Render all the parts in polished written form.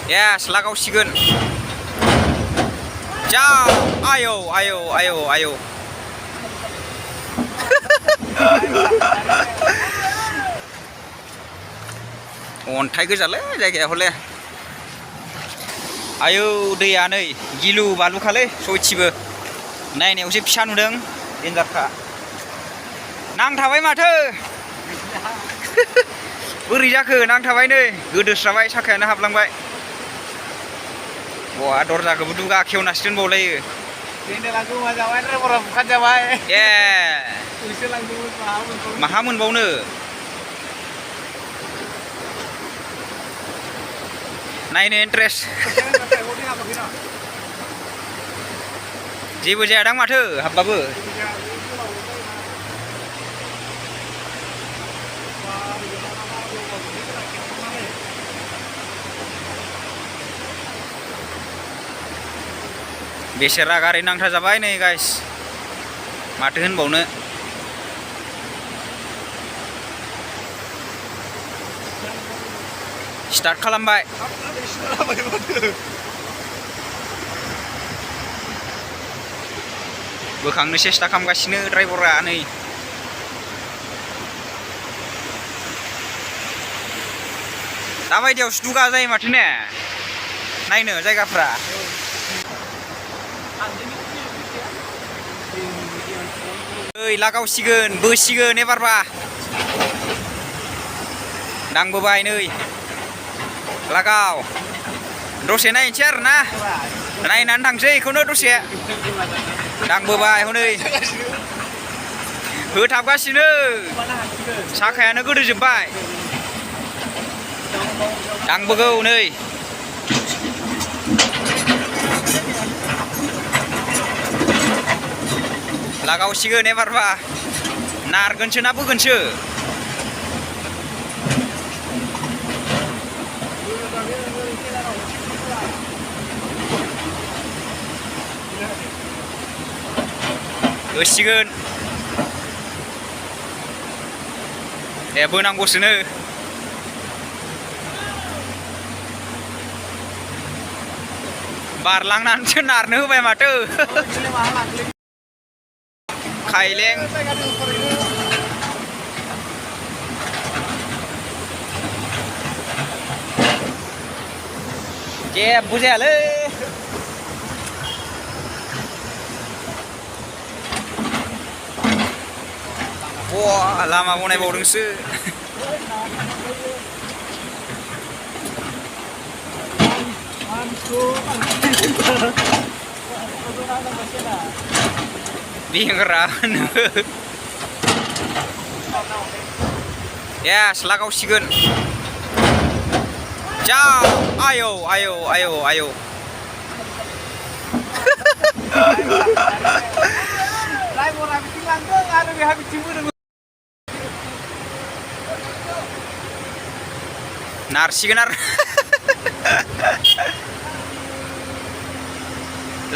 Yes, लागावसिगोन जा आयौ आयौ आयौ आयौ अन्थाइ गोजालै जायगाया हले आयौ दैया नै गिलु बालुखालै सयथिबो नायनायावसो फिसा नुदों देन्जारखा नांथाबाय माथो बोरै जाखो नांथाबाय नै गोदोस्राबाय साखायानो हाबलांबाय बहा दरजाखौबो दुगा खेवनासो दोनबावलायो ए माहा मोनबावनो नायनो इन्ट्रेस्ट जेबो जायादां माथो हाबबाबो बेसेरा गारि नांथा जाबाय नै गाइस माथो होनबावनो स्टार्ट खालामबाय बोखांनो सेस्था खालामगासिनो ड्राइभारा नै दाबायदियावसो दुगा जायो माथो ने नायनो जायगाफ्रा ओइ लागावसिगोन बोसिगोन एबारबा दांबोबाय नै लागाव दसे नायनोसै आरो ना नायनानै थांसै बेखौनो दसे दांबोबाय हनै होथाबगासिनो साखायानो गोदोजोब्बाय दांबोगौ नै लागावसिगोन एबारबा नारगोनसो ना बोगोनसो होसिगोन ए बोनांगौसोनो बारलांनानैसो नारनो होबाय माथो खायलें जेबो जायालै wah lama बनायबावदोंसो bingraनो yes लागावसिगोन जा आयौ आयौ आयौ आयौ नारसिगोन आरो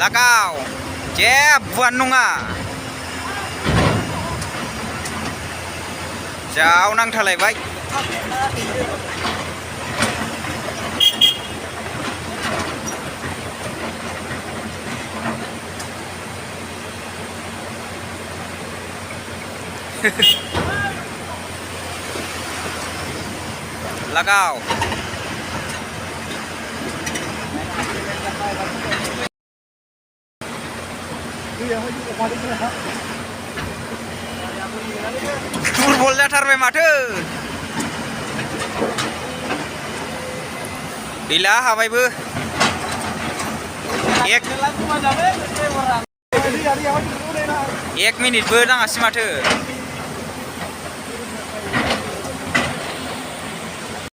लागाव जेबोआनो नङा जाव नांथालायबाय लागाव दुरबल जाथारबाय माथो गैला हाबायबो एक मिनिटबो नाङासै माथो